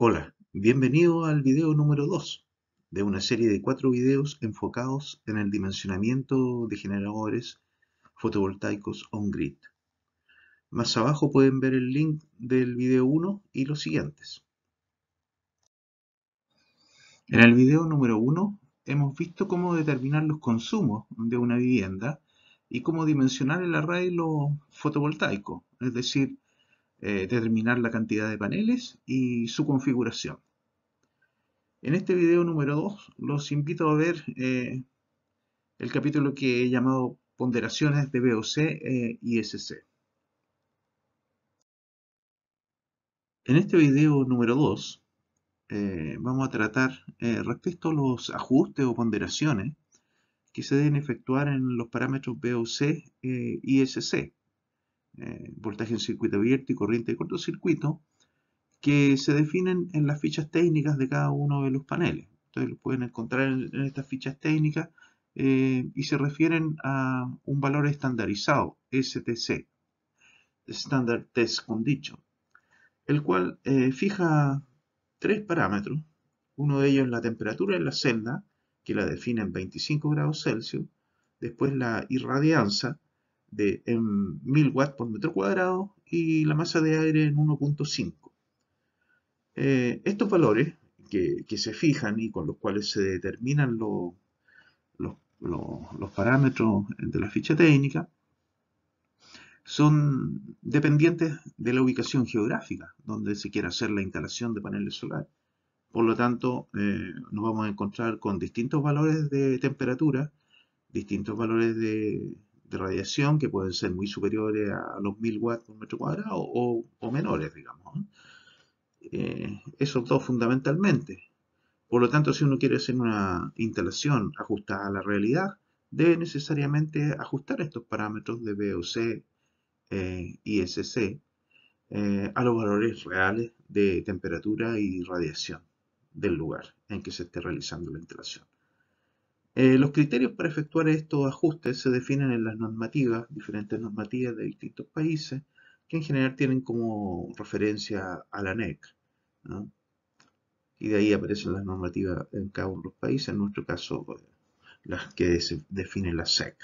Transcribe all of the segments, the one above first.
Hola, bienvenido al video número 2 de una serie de 4 videos enfocados en el dimensionamiento de generadores fotovoltaicos on-grid. Más abajo pueden ver el link del video 1 y los siguientes. En el video número 1 hemos visto cómo determinar los consumos de una vivienda y cómo dimensionar el arreglo fotovoltaico, es decir, determinar la cantidad de paneles y su configuración. En este video número 2 los invito a ver el capítulo que he llamado Ponderaciones de VOC y ISC. En este video número 2 vamos a tratar respecto a los ajustes o ponderaciones que se deben efectuar en los parámetros VOC y ISC, voltaje en circuito abierto y corriente de cortocircuito, que se definen en las fichas técnicas de cada uno de los paneles. Ustedes lo pueden encontrar en estas fichas técnicas y se refieren a un valor estandarizado, STC, Standard Test Condition, el cual fija tres parámetros. Uno de ellos es la temperatura en la celda, que la define en 25 grados Celsius. Después la irradianza en 1000 watts por metro cuadrado y la masa de aire en 1.5. Estos valores que se fijan y con los cuales se determinan los parámetros de la ficha técnica son dependientes de la ubicación geográfica donde se quiera hacer la instalación de paneles solares. Por lo tanto, nos vamos a encontrar con distintos valores de temperatura, distintos valores de radiación que pueden ser muy superiores a los 1000 watts por metro cuadrado o menores, digamos. Esos dos fundamentalmente. Por lo tanto, si uno quiere hacer una instalación ajustada a la realidad, debe necesariamente ajustar estos parámetros de VOC y ISC a los valores reales de temperatura y radiación del lugar en que se esté realizando la instalación. Los criterios para efectuar estos ajustes se definen en las normativas, diferentes normativas de distintos países, que en general tienen como referencia a la NEC, ¿no? Y de ahí aparecen las normativas en cada uno de los países, en nuestro caso las que se define la SEC.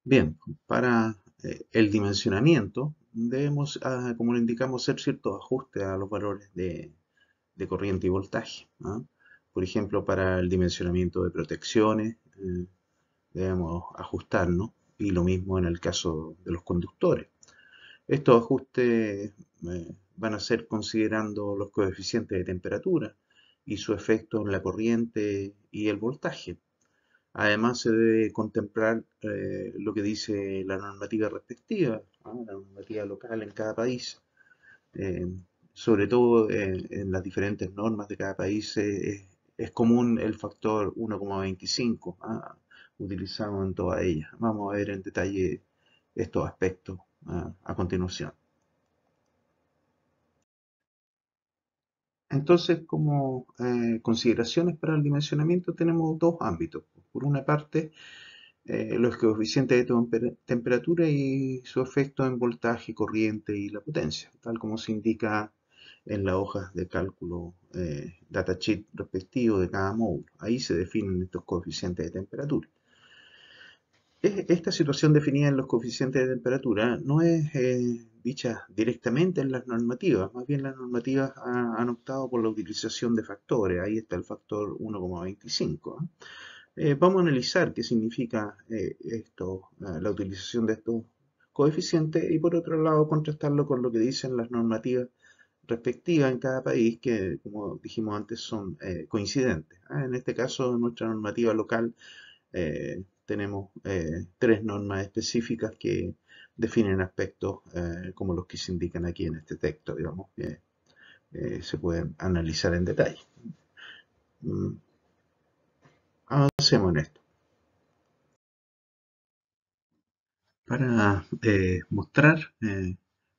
Bien, para el dimensionamiento debemos, como lo indicamos, hacer ciertos ajustes a los valores de corriente y voltaje, ¿no? Por ejemplo, para el dimensionamiento de protecciones debemos ajustarnos y lo mismo en el caso de los conductores. Estos ajustes van a ser considerando los coeficientes de temperatura y su efecto en la corriente y el voltaje. Además, se debe contemplar lo que dice la normativa respectiva, ¿no? La normativa local en cada país. Eh, Sobre todo en las diferentes normas de cada país es común el factor 1,25 utilizado en todas ellas. Vamos a ver en detalle estos aspectos a continuación. Entonces, como consideraciones para el dimensionamiento tenemos dos ámbitos. Por una parte, los coeficientes de temperatura y su efecto en voltaje, corriente y la potencia, tal como se indica en las hojas de cálculo datasheet respectivo de cada módulo. Ahí se definen estos coeficientes de temperatura. Esta situación definida en los coeficientes de temperatura no es dicha directamente en las normativas, más bien las normativas han optado por la utilización de factores. Ahí está el factor 1,25. Vamos a analizar qué significa esto, la utilización de estos coeficientes y por otro lado contrastarlo con lo que dicen las normativas respectivas en cada país que, como dijimos antes, son coincidentes. En este caso, en nuestra normativa local tenemos tres normas específicas que definen aspectos como los que se indican aquí en este texto, digamos, que se pueden analizar en detalle. Avancemos en esto. Para mostrar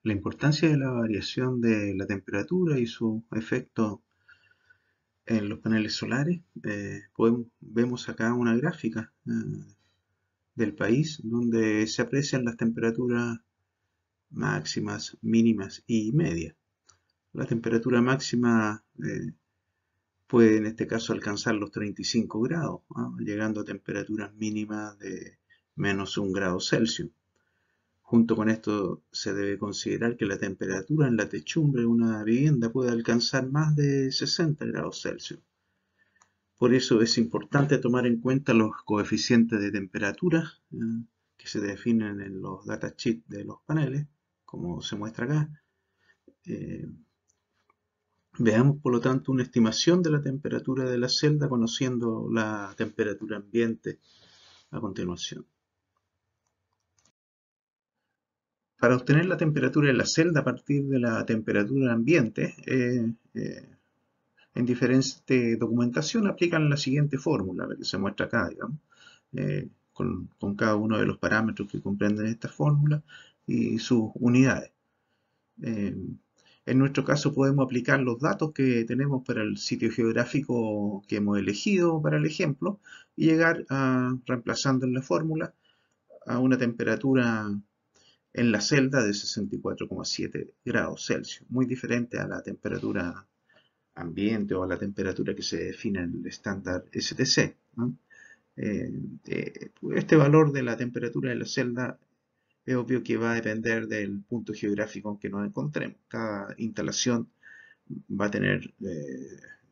la importancia de la variación de la temperatura y su efecto en los paneles solares, vemos acá una gráfica del país donde se aprecian las temperaturas máximas, mínimas y medias. La temperatura máxima puede en este caso alcanzar los 35 grados, llegando a temperaturas mínimas de -1 grado Celsius. Junto con esto se debe considerar que la temperatura en la techumbre de una vivienda puede alcanzar más de 60 grados Celsius. Por eso es importante tomar en cuenta los coeficientes de temperatura que se definen en los datasheets de los paneles, como se muestra acá. Veamos por lo tanto una estimación de la temperatura de la celda conociendo la temperatura ambiente a continuación. Para obtener la temperatura de la celda a partir de la temperatura ambiente, en diferente documentación aplican la siguiente fórmula, la que se muestra acá, digamos, con cada uno de los parámetros que comprenden esta fórmula y sus unidades. En nuestro caso podemos aplicar los datos que tenemos para el sitio geográfico que hemos elegido para el ejemplo y llegar reemplazando en la fórmula a una temperatura en la celda de 64,7 grados Celsius, muy diferente a la temperatura ambiente o a la temperatura que se define en el estándar STC, ¿no? Este valor de la temperatura de la celda es obvio que va a depender del punto geográfico en que nos encontremos. Cada instalación va a tener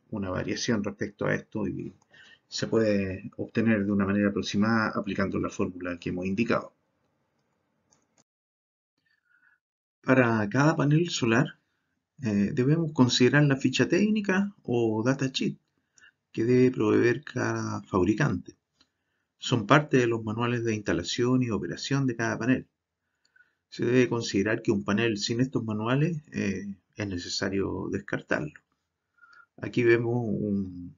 una variación respecto a esto y se puede obtener de una manera aproximada aplicando la fórmula que hemos indicado. Para cada panel solar debemos considerar la ficha técnica o datasheet que debe proveer cada fabricante. Son parte de los manuales de instalación y operación de cada panel. Se debe considerar que un panel sin estos manuales es necesario descartarlo. Aquí vemos un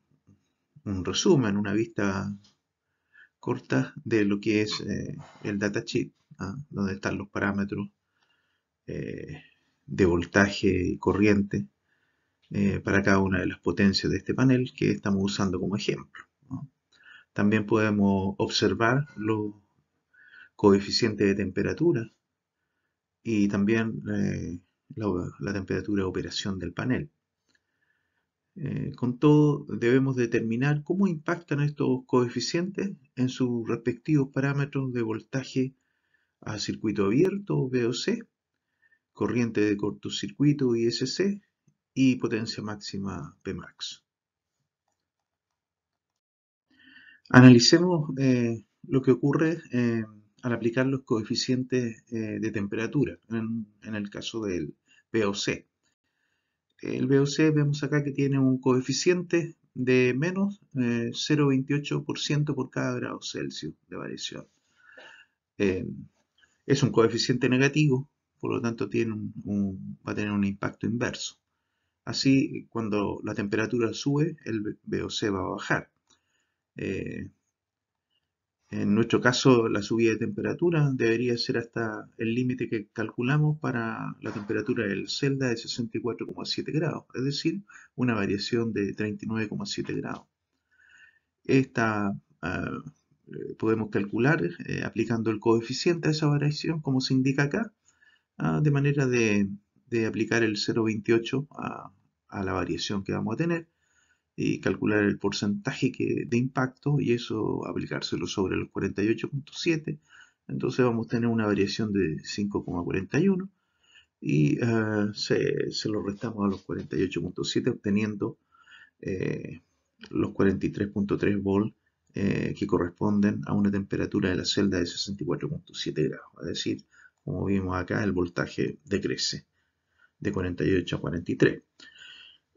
resumen, una vista corta de lo que es el datasheet, donde están los parámetros de voltaje y corriente para cada una de las potencias de este panel que estamos usando como ejemplo, ¿no? También podemos observar los coeficientes de temperatura y también la temperatura de operación del panel. Con todo, debemos determinar cómo impactan estos coeficientes en sus respectivos parámetros de voltaje a circuito abierto, VOC, corriente de cortocircuito, ISC, y potencia máxima, Pmax. Analicemos lo que ocurre al aplicar los coeficientes de temperatura, en el caso del VOC. El VOC vemos acá que tiene un coeficiente de menos 0,28% por cada grado Celsius de variación. Es un coeficiente negativo, por lo tanto va a tener un impacto inverso. Así, cuando la temperatura sube, el VOC va a bajar. En nuestro caso, la subida de temperatura debería ser hasta el límite que calculamos para la temperatura de la celda de 64,7 grados, es decir, una variación de 39,7 grados. Esta podemos calcular aplicando el coeficiente a esa variación, como se indica acá, de manera de aplicar el 0,28 a la variación que vamos a tener y calcular el porcentaje de impacto y eso aplicárselo sobre los 48,7. Entonces vamos a tener una variación de 5,41 y se lo restamos a los 48,7 obteniendo los 43,3 volts que corresponden a una temperatura de la celda de 64,7 grados. Es decir, como vimos acá, el voltaje decrece de 48 a 43.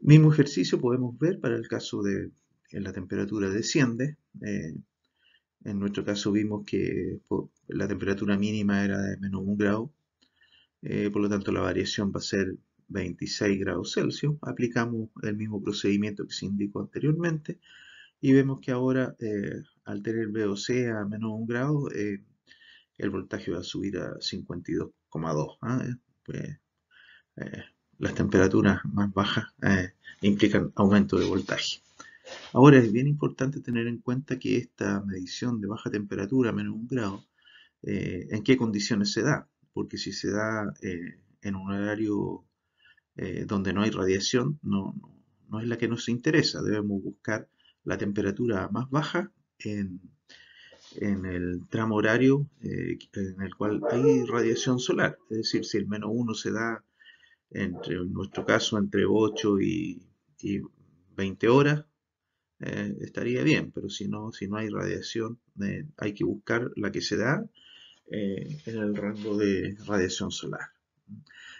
Mismo ejercicio podemos ver para el caso de que la temperatura desciende. En nuestro caso vimos que la temperatura mínima era de -1 grado, por lo tanto la variación va a ser 26 grados Celsius. Aplicamos el mismo procedimiento que se indicó anteriormente y vemos que ahora al tener VOC a -1 grado, el voltaje va a subir a 52,2. Pues, las temperaturas más bajas implican aumento de voltaje. Ahora es bien importante tener en cuenta que esta medición de baja temperatura, -1 grado, ¿en qué condiciones se da? porque si se da en un horario donde no hay radiación, no es la que nos interesa. Debemos buscar la temperatura más baja en el tramo horario en el cual hay radiación solar. Es decir, si el -1 se da entre, en nuestro caso, entre 8 y 20 horas, estaría bien, pero si no hay radiación, hay que buscar la que se da en el rango de radiación solar.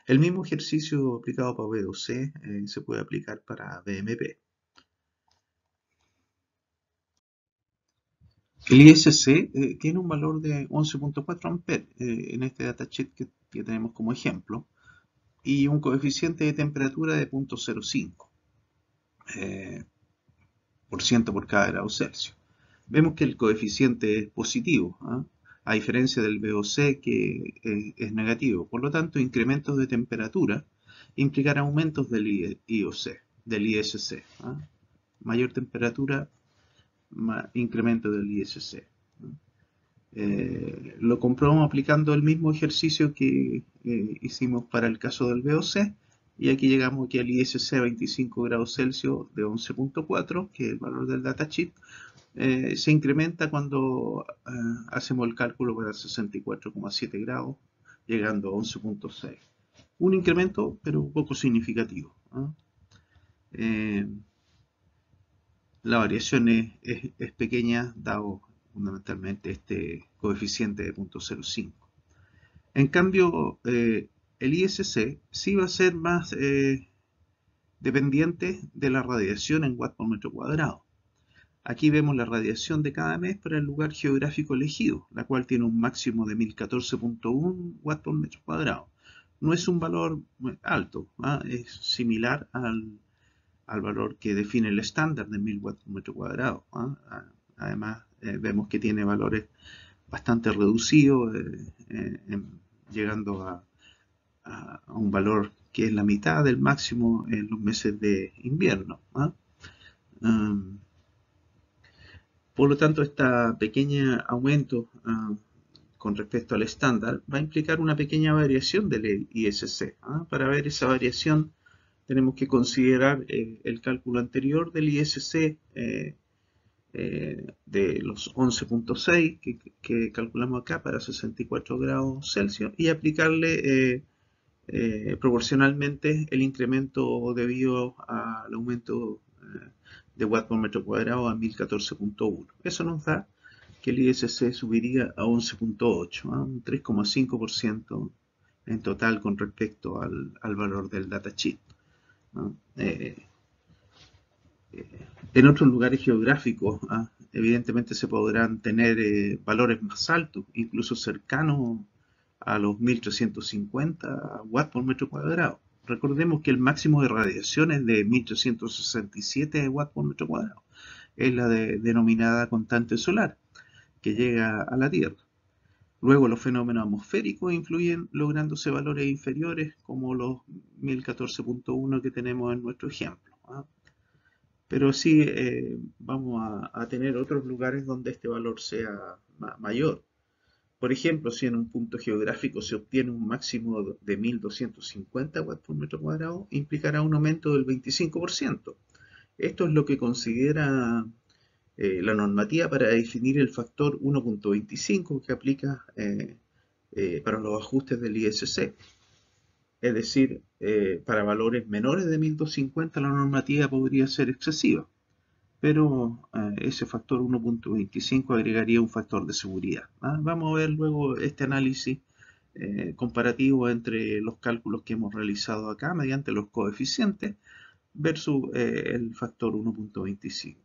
El mismo ejercicio aplicado para VOC se puede aplicar para BMP. El ISC tiene un valor de 11.4 amperes en este datasheet que tenemos como ejemplo y un coeficiente de temperatura de 0.05 por ciento por cada grado Celsius. Vemos que el coeficiente es positivo, ¿eh? A diferencia del VOC que es negativo. Por lo tanto, incrementos de temperatura implican aumentos del IOC, del ISC. Mayor temperatura, incremento del ISC. Lo comprobamos aplicando el mismo ejercicio que hicimos para el caso del VOC y aquí llegamos aquí al ISC 25 grados Celsius de 11.4, que es el valor del datasheet. Se incrementa cuando hacemos el cálculo para 64,7 grados, llegando a 11.6. Un incremento, pero poco significativo. La variación es pequeña, dado fundamentalmente este coeficiente de 0.05. En cambio, el ISC sí va a ser más dependiente de la radiación en watts por metro cuadrado. Aquí vemos la radiación de cada mes para el lugar geográfico elegido, la cual tiene un máximo de 1014.1 watts por metro cuadrado. No es un valor alto, es similar al valor que define el estándar de 1000 watts por metro cuadrado. Además, vemos que tiene valores bastante reducidos, llegando a un valor que es la mitad del máximo en los meses de invierno. Por lo tanto, este pequeño aumento con respecto al estándar va a implicar una pequeña variación del ISC. Para ver esa variación tenemos que considerar el cálculo anterior del ISC de los 11.6 que calculamos acá para 64 grados Celsius y aplicarle proporcionalmente el incremento debido al aumento de watts por metro cuadrado a 1014.1. Eso nos da que el ISC subiría a 11.8, un 3,5% en total con respecto al valor del datasheet. En otros lugares geográficos, evidentemente se podrán tener valores más altos, incluso cercanos a los 1350 watts por metro cuadrado. Recordemos que el máximo de radiación es de 1367 watts por metro cuadrado. Es la denominada constante solar que llega a la Tierra. Luego los fenómenos atmosféricos influyen lográndose valores inferiores como los 1014.1 que tenemos en nuestro ejemplo. Pero sí vamos a tener otros lugares donde este valor sea mayor. Por ejemplo, si en un punto geográfico se obtiene un máximo de 1250 watts por metro cuadrado, implicará un aumento del 25%. Esto es lo que considera la normativa para definir el factor 1.25 que aplica para los ajustes del ISC. Es decir, para valores menores de 1250 la normativa podría ser excesiva, pero ese factor 1.25 agregaría un factor de seguridad. Vamos a ver luego este análisis comparativo entre los cálculos que hemos realizado acá mediante los coeficientes versus el factor 1.25.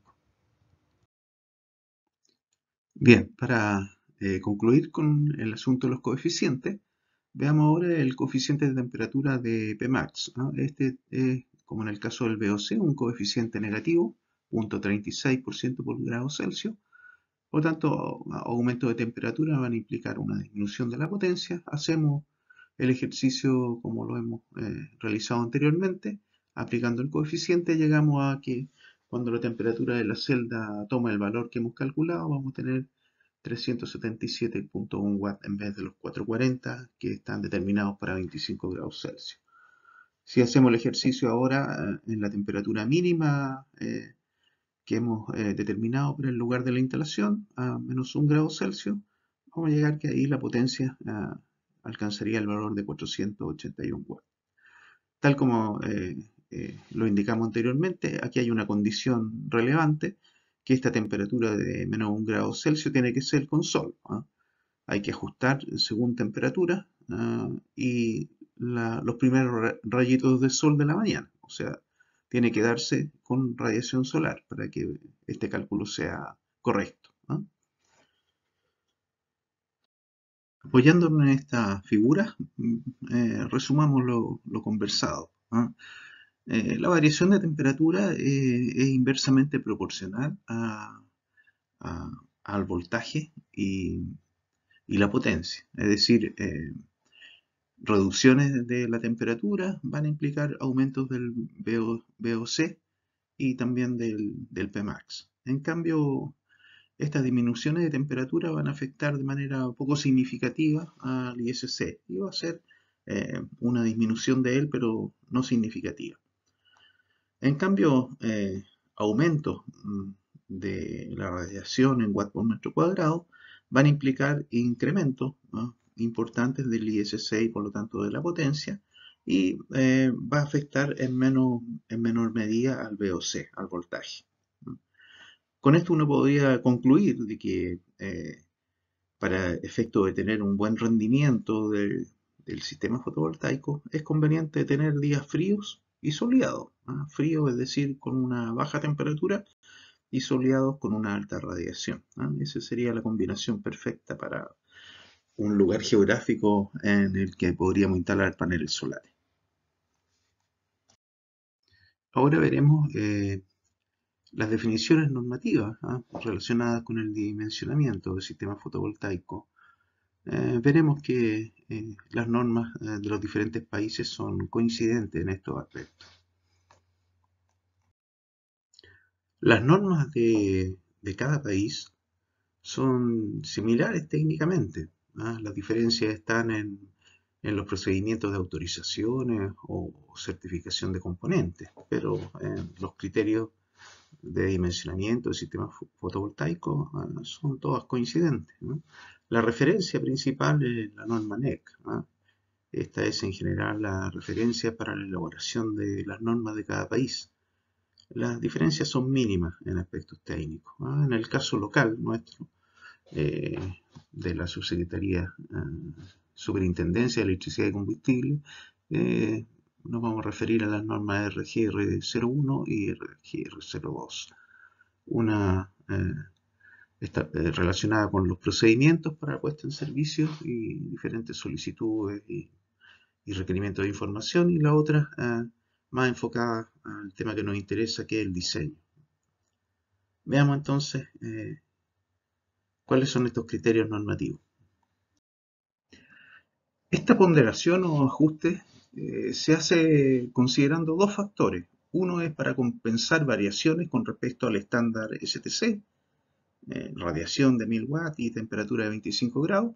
Bien, para concluir con el asunto de los coeficientes, veamos ahora el coeficiente de temperatura de Pmax. Este es, como en el caso del VOC, un coeficiente negativo, 0.36% por grado Celsius. Por lo tanto, aumentos de temperatura van a implicar una disminución de la potencia. Hacemos el ejercicio como lo hemos realizado anteriormente. Aplicando el coeficiente, llegamos a que cuando la temperatura de la celda toma el valor que hemos calculado, vamos a tener 377.1 watts en vez de los 440 que están determinados para 25 grados Celsius. Si hacemos el ejercicio ahora en la temperatura mínima que hemos determinado para el lugar de la instalación, a menos 1 grado Celsius, vamos a llegar que ahí la potencia alcanzaría el valor de 481 watts. Tal como lo indicamos anteriormente, aquí hay una condición relevante, que esta temperatura de menos 1 grado Celsius tiene que ser con sol. Hay que ajustar según temperatura y los primeros rayitos de sol de la mañana. O sea, tiene que darse con radiación solar para que este cálculo sea correcto. Apoyándonos en esta figura, resumamos lo conversado. La variación de temperatura es inversamente proporcional al voltaje y la potencia. Es decir, reducciones de la temperatura van a implicar aumentos del VOC y también del Pmax. En cambio, estas disminuciones de temperatura van a afectar de manera poco significativa al ISC y va a ser una disminución de él, pero no significativa. En cambio, aumentos de la radiación en watts por metro cuadrado van a implicar incrementos importantes del ISC y por lo tanto de la potencia, y va a afectar en menor medida al VOC, al voltaje. Con esto uno podría concluir de que para efecto de tener un buen rendimiento del sistema fotovoltaico es conveniente tener días fríos y soleados. Frío es decir, con una baja temperatura, y soleados con una alta radiación. Esa sería la combinación perfecta para un lugar geográfico en el que podríamos instalar paneles solares. Ahora veremos las definiciones normativas relacionadas con el dimensionamiento del sistema fotovoltaico. Veremos que las normas de los diferentes países son coincidentes en estos aspectos. Las normas de cada país son similares técnicamente. Las diferencias están en los procedimientos de autorizaciones o certificación de componentes, pero los criterios de dimensionamiento del sistema fotovoltaico son todas coincidentes. La referencia principal es la norma NEC. Esta es en general la referencia para la elaboración de las normas de cada país. Las diferencias son mínimas en aspectos técnicos. En el caso local nuestro, de la Subsecretaría Superintendencia de Electricidad y Combustible, nos vamos a referir a las normas RGR01 y RGR02. Una está relacionada con los procedimientos para la puesta en servicio y diferentes solicitudes y requerimientos de información, y la otra más enfocada al tema que nos interesa, que es el diseño. Veamos entonces cuáles son estos criterios normativos. Esta ponderación o ajuste se hace considerando dos factores. Uno es para compensar variaciones con respecto al estándar STC, radiación de 1000 watts y temperatura de 25 grados,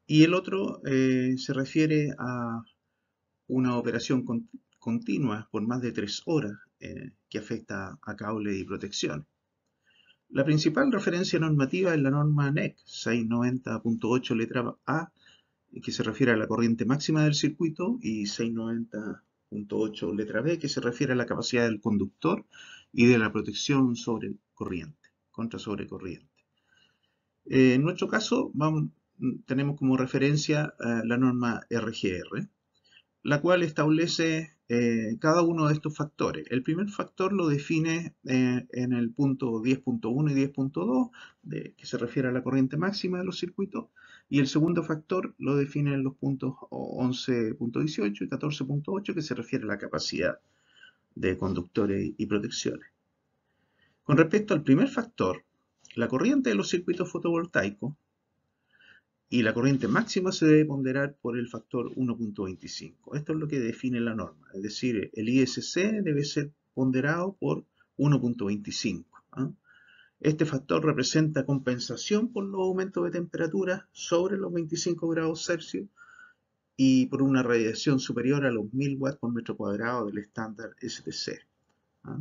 y el otro se refiere a una operación continua por más de 3 horas que afecta a cable y protección. La principal referencia normativa es la norma NEC 690.8 letra A, que se refiere a la corriente máxima del circuito, y 690.8 letra B, que se refiere a la capacidad del conductor y de la protección sobre corriente, contra sobrecorriente. En nuestro caso tenemos como referencia la norma RGR, la cual establece cada uno de estos factores. El primer factor lo define en el punto 10.1 y 10.2, que se refiere a la corriente máxima de los circuitos, y el segundo factor lo define en los puntos 11.18 y 14.8, que se refiere a la capacidad de conductores y protecciones. Con respecto al primer factor, la corriente de los circuitos fotovoltaicos y la corriente máxima se debe ponderar por el factor 1.25. Esto es lo que define la norma, es decir, el ISC debe ser ponderado por 1.25. Este factor representa compensación por los aumentos de temperatura sobre los 25 grados Celsius y por una radiación superior a los 1000 watts por metro cuadrado del estándar STC. ¿Ah?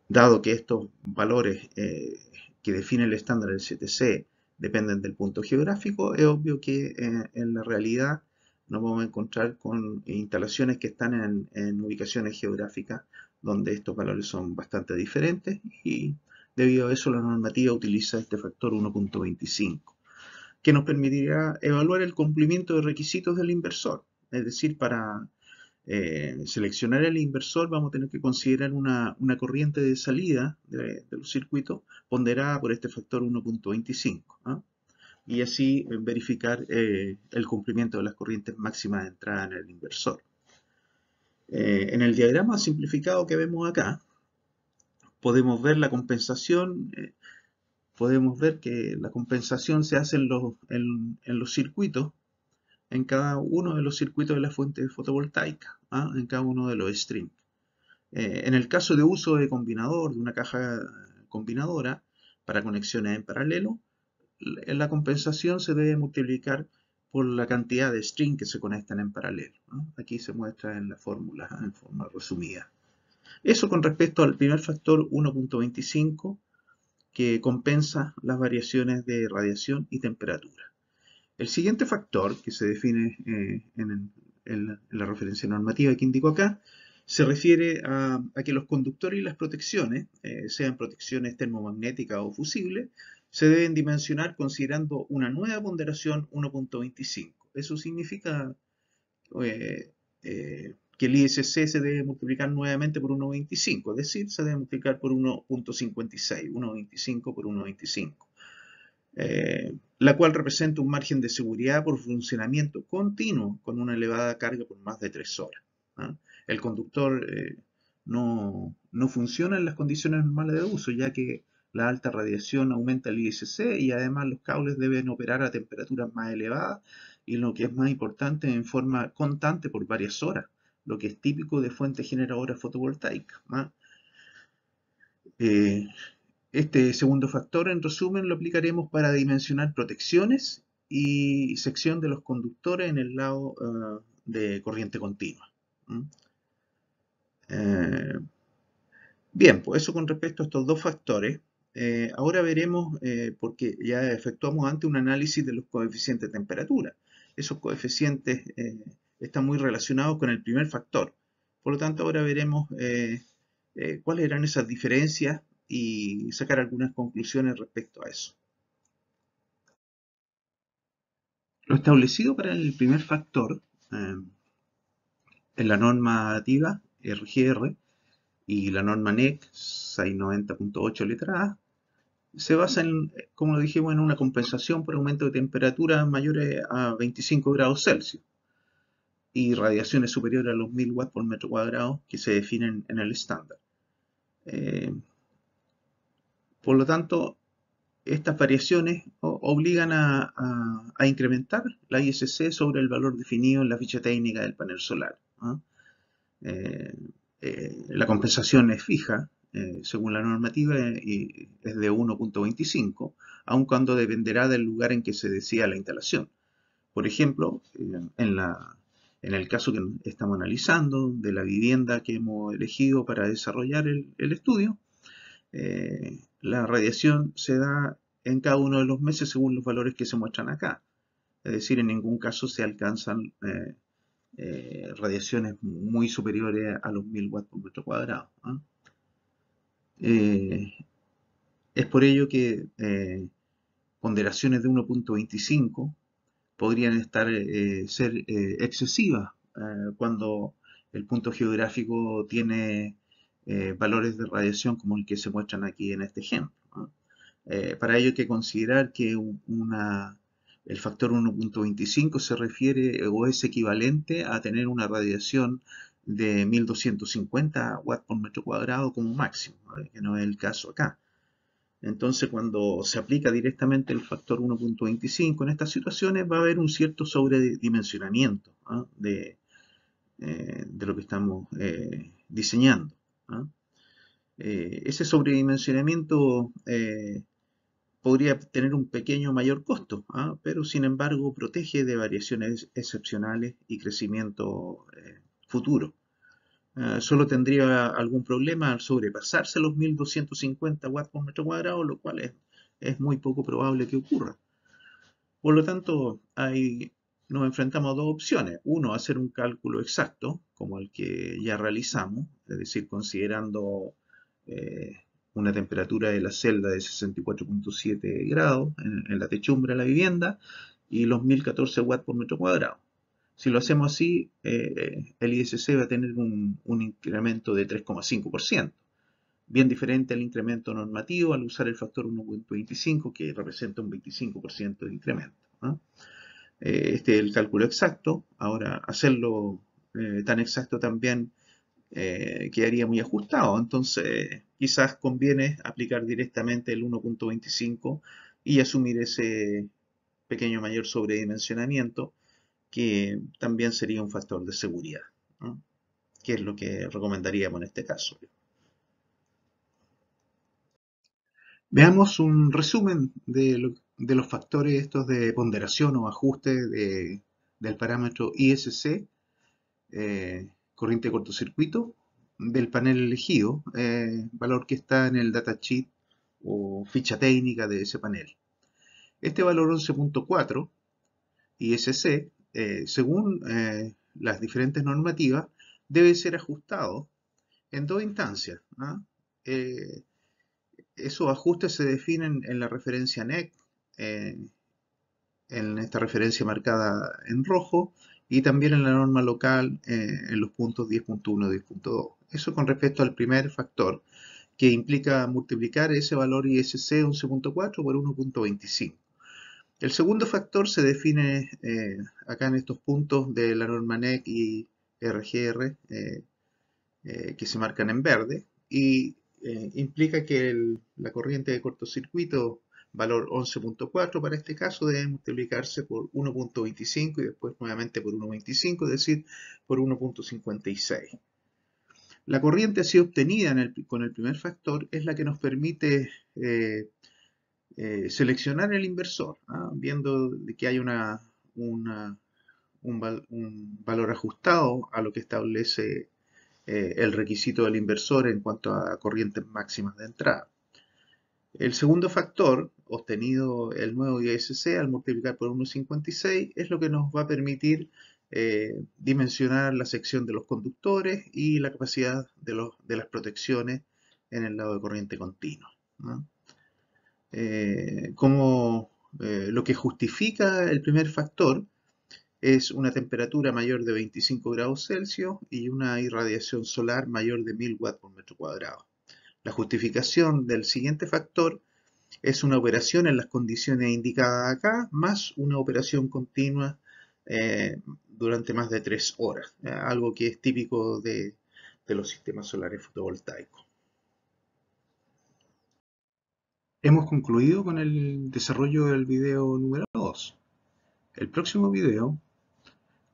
Dado que estos valores que define el estándar del STC dependen del punto geográfico, es obvio que en la realidad nos vamos a encontrar con instalaciones que están en ubicaciones geográficas donde estos valores son bastante diferentes y debido a eso la normativa utiliza este factor 1.25, que nos permitirá evaluar el cumplimiento de requisitos del inversor. Es decir, para seleccionar el inversor vamos a tener que considerar una corriente de salida de los circuitos ponderada por este factor 1.25. ¿Ah? Y así verificar el cumplimiento de las corrientes máximas de entrada en el inversor. En el diagrama simplificado que vemos acá, podemos ver la compensación, podemos ver que la compensación se hace en los circuitos, en cada uno de los circuitos de la fuente fotovoltaica, ¿ah? En cada uno de los streams. En el caso de uso de combinador, de una caja combinadora para conexiones en paralelo, la compensación se debe multiplicar por la cantidad de strings que se conectan en paralelo, ¿no? Aquí se muestra en la fórmula, en forma resumida. Eso con respecto al primer factor 1.25, que compensa las variaciones de radiación y temperatura. El siguiente factor, que se define en la referencia normativa que indico acá, se refiere a que los conductores y las protecciones, sean protecciones termomagnéticas o fusibles, se deben dimensionar considerando una nueva ponderación 1.25. Eso significa que el ISC se debe multiplicar nuevamente por 1.25, es decir, se debe multiplicar por 1.56, 1.25 por 1.25. La cual representa un margen de seguridad por funcionamiento continuo con una elevada carga por más de 3 horas. ¿Ah? El conductor no funciona en las condiciones normales de uso, ya que la alta radiación aumenta el ISC y además los cables deben operar a temperaturas más elevadas y lo que es más importante en forma constante por varias horas, lo que es típico de fuentes generadoras fotovoltaicas. ¿Ah? Este segundo factor, en resumen, lo aplicaremos para dimensionar protecciones y sección de los conductores en el lado de corriente continua. ¿Mm? Eh, Bien, pues eso con respecto a estos dos factores. Ahora veremos, porque ya efectuamos antes un análisis de los coeficientes de temperatura. Esos coeficientes están muy relacionados con el primer factor. Por lo tanto, ahora veremos cuáles eran esas diferencias y sacar algunas conclusiones respecto a eso. Lo establecido para el primer factor en la normativa RGR y la norma NEC 690.8 letra A se basa en, como lo dijimos, en una compensación por aumento de temperaturas mayores a 25 grados Celsius y radiaciones superiores a los 1000 watts por metro cuadrado que se definen en el estándar. Por lo tanto, estas variaciones obligan a incrementar la ISC sobre el valor definido en la ficha técnica del panel solar. ¿Ah? La compensación es fija, según la normativa, y es de 1.25, aun cuando dependerá del lugar en que se decida la instalación. Por ejemplo, en el caso que estamos analizando, de la vivienda que hemos elegido para desarrollar el estudio, la radiación se da en cada uno de los meses según los valores que se muestran acá. Es decir, en ningún caso se alcanzan radiaciones muy superiores a los 1000 watts por metro cuadrado. ¿Ah? Es por ello que ponderaciones de 1.25 podrían ser excesivas cuando el punto geográfico tiene valores de radiación como el que se muestran aquí en este ejemplo. ¿No? Para ello hay que considerar que el factor 1.25 se refiere o es equivalente a tener una radiación de 1250 watts por metro cuadrado como máximo, ¿no? Que no es el caso acá. Entonces, cuando se aplica directamente el factor 1.25 en estas situaciones, va a haber un cierto sobredimensionamiento, ¿ah? De lo que estamos diseñando. ¿Ah? Ese sobredimensionamiento podría tener un pequeño mayor costo, ¿ah? Pero sin embargo protege de variaciones excepcionales y crecimiento futuro. Solo tendría algún problema al sobrepasarse los 1250 watts por metro cuadrado, lo cual es muy poco probable que ocurra. Por lo tanto, nos enfrentamos a dos opciones. Uno, hacer un cálculo exacto, como el que ya realizamos, es decir, considerando eh, una temperatura de la celda de 64,7 grados en la techumbre de la vivienda y los 1014 watts por metro cuadrado. Si lo hacemos así, el ISC va a tener un incremento de 3,5%, bien diferente al incremento normativo al usar el factor 1,25, que representa un 25% de incremento, ¿no? Este es el cálculo exacto. Ahora, hacerlo tan exacto también quedaría muy ajustado. Entonces, quizás conviene aplicar directamente el 1,25 y asumir ese pequeño mayor sobredimensionamiento, que también sería un factor de seguridad, ¿no? Que es lo que recomendaríamos en este caso. Veamos un resumen de los factores estos de ponderación o ajuste del parámetro ISC, corriente de cortocircuito, del panel elegido, valor que está en el datasheet o ficha técnica de ese panel. Este valor 11,4 ISC, según las diferentes normativas, debe ser ajustado en dos instancias, ¿ah? Eh, Esos ajustes se definen en la referencia NEC, eh, en esta referencia marcada en rojo, y también en la norma local en los puntos 10.1 y 10.2. Eso con respecto al primer factor, que implica multiplicar ese valor ISC 11,4 por 1,25. El segundo factor se define acá en estos puntos de la norma NEC y RGR, que se marcan en verde, y implica que la corriente de cortocircuito, valor 11,4 para este caso, debe multiplicarse por 1,25 y después nuevamente por 1,25, es decir, por 1,56. La corriente así obtenida con el primer factor es la que nos permite seleccionar el inversor, ¿ah? Viendo que hay un valor ajustado a lo que establece el requisito del inversor en cuanto a corrientes máximas de entrada. El segundo factor, obtenido el nuevo ISC al multiplicar por 1,56, es lo que nos va a permitir dimensionar la sección de los conductores y la capacidad de las protecciones en el lado de corriente continua, ¿no? Como lo que justifica el primer factor es una temperatura mayor de 25 grados Celsius y una irradiación solar mayor de 1000 watts por metro cuadrado. La justificación del siguiente factor es una operación en las condiciones indicadas acá, más una operación continua durante más de 3 horas, algo que es típico de los sistemas solares fotovoltaicos. Hemos concluido con el desarrollo del video número 2. El próximo video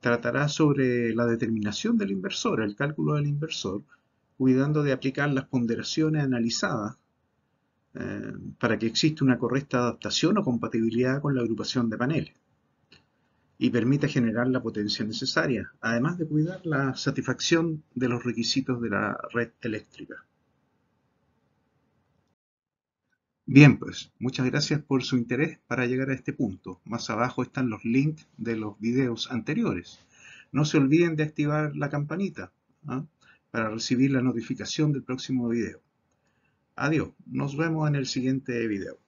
tratará sobre la determinación del inversor, el cálculo del inversor, cuidando de aplicar las ponderaciones analizadas para que exista una correcta adaptación o compatibilidad con la agrupación de paneles y permita generar la potencia necesaria, además de cuidar la satisfacción de los requisitos de la red eléctrica. Bien, pues muchas gracias por su interés para llegar a este punto. Más abajo están los links de los videos anteriores. No se olviden de activar la campanita, ¿ah?, para recibir la notificación del próximo video. Adiós, nos vemos en el siguiente video.